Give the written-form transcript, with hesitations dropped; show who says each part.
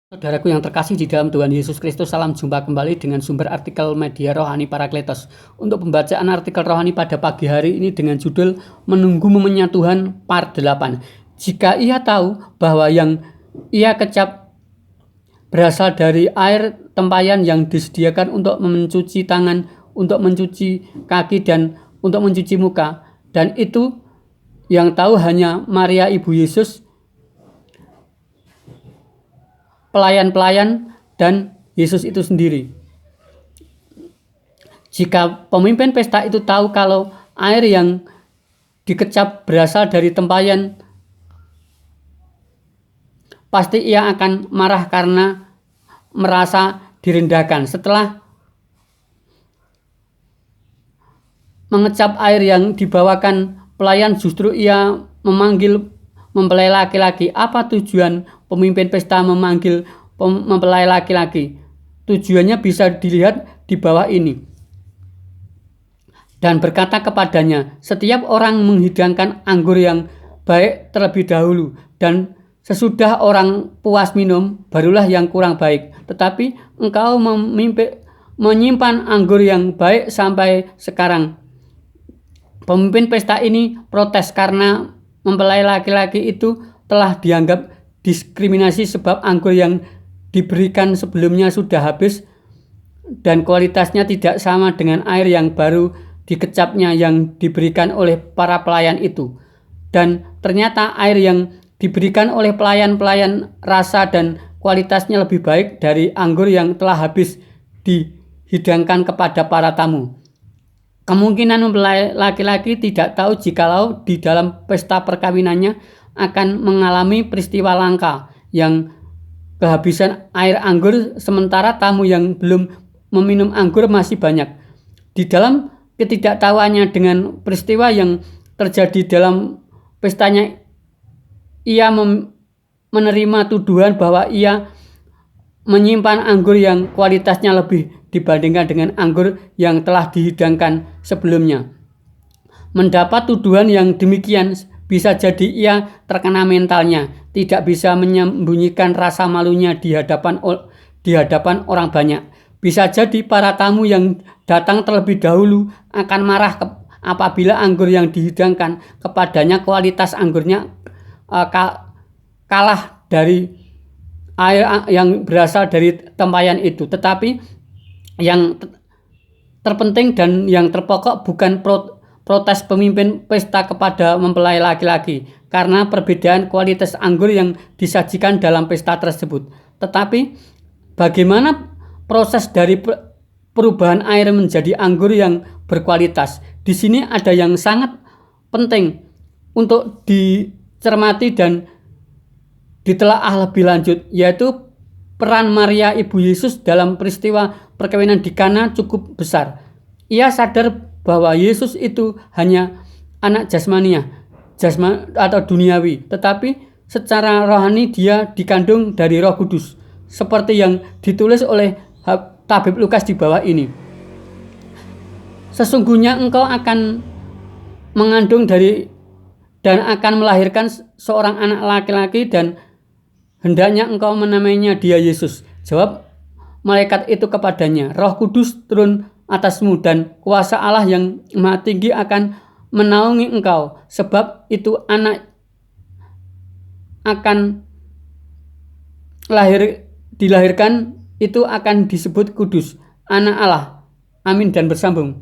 Speaker 1: Saudaraku yang terkasih di dalam Tuhan Yesus Kristus, salam jumpa kembali dengan sumber artikel media rohani Parakletos. Untuk pembacaan artikel rohani pada pagi hari ini dengan judul Menunggu Momennya Tuhan part 8. Jika ia tahu bahwa yang ia kecap berasal dari air tempayan yang disediakan untuk mencuci tangan, untuk mencuci kaki, dan untuk mencuci muka, dan itu yang tahu hanya Maria Ibu Yesus, pelayan-pelayan, dan Yesus itu sendiri. Jika pemimpin pesta itu tahu kalau air yang dikecap berasal dari tempayan, pasti ia akan marah karena merasa direndahkan. Setelah mengecap air yang dibawakan pelayan, justru ia memanggil mempelai laki-laki. Apa tujuan pemimpin pesta memanggil mempelai laki-laki? Tujuannya bisa dilihat di bawah ini. Dan berkata kepadanya, setiap orang menghidangkan anggur yang baik terlebih dahulu, dan sesudah orang puas minum, barulah yang kurang baik. Tetapi engkau menyimpan anggur yang baik sampai sekarang. Pemimpin pesta ini protes karena mempelai laki-laki itu telah dianggap diskriminasi sebab anggur yang diberikan sebelumnya sudah habis dan kualitasnya tidak sama dengan air yang baru dikecapnya yang diberikan oleh para pelayan itu. Dan ternyata air yang diberikan oleh pelayan-pelayan rasa dan kualitasnya lebih baik dari anggur yang telah habis dihidangkan kepada para tamu. Kemungkinan mempelai laki-laki tidak tahu jikalau di dalam pesta perkawinannya akan mengalami peristiwa langka yang kehabisan air anggur, sementara tamu yang belum meminum anggur masih banyak. Di dalam ketidaktahuannya dengan peristiwa yang terjadi dalam pestanya, ia menerima tuduhan bahwa ia menyimpan anggur yang kualitasnya lebih dibandingkan dengan anggur yang telah dihidangkan sebelumnya. Mendapat tuduhan yang demikian, bisa jadi ia terkena mentalnya, tidak bisa menyembunyikan rasa malunya di hadapan orang banyak. Bisa jadi para tamu yang datang terlebih dahulu akan marah apabila anggur yang dihidangkan kepadanya kualitas anggurnya kalah dari air yang berasal dari tempayan itu. Tetapi yang terpenting dan yang terpokok bukan protes pemimpin pesta kepada mempelai laki-laki karena perbedaan kualitas anggur yang disajikan dalam pesta tersebut. Tetapi bagaimana proses dari perubahan air menjadi anggur yang berkualitas? Di sini ada yang sangat penting untuk dicermati dan ditelaah lebih lanjut, yaitu peran Maria Ibu Yesus dalam peristiwa perkawinan di Kana cukup besar. Ia sadar bahwa Yesus itu hanya anak jasmania atau duniawi, tetapi secara rohani dia dikandung dari Roh Kudus, seperti yang ditulis oleh Tabib Lukas di bawah ini. Sesungguhnya engkau akan mengandung dan akan melahirkan seorang anak laki-laki, dan hendaknya engkau menamainya dia Yesus. Jawab malaikat itu kepadanya, Roh Kudus turun atasmu dan kuasa Allah yang Maha Tinggi akan menaungi engkau. Sebab itu anak akan dilahirkan itu akan disebut kudus, anak Allah. Amin dan bersambung.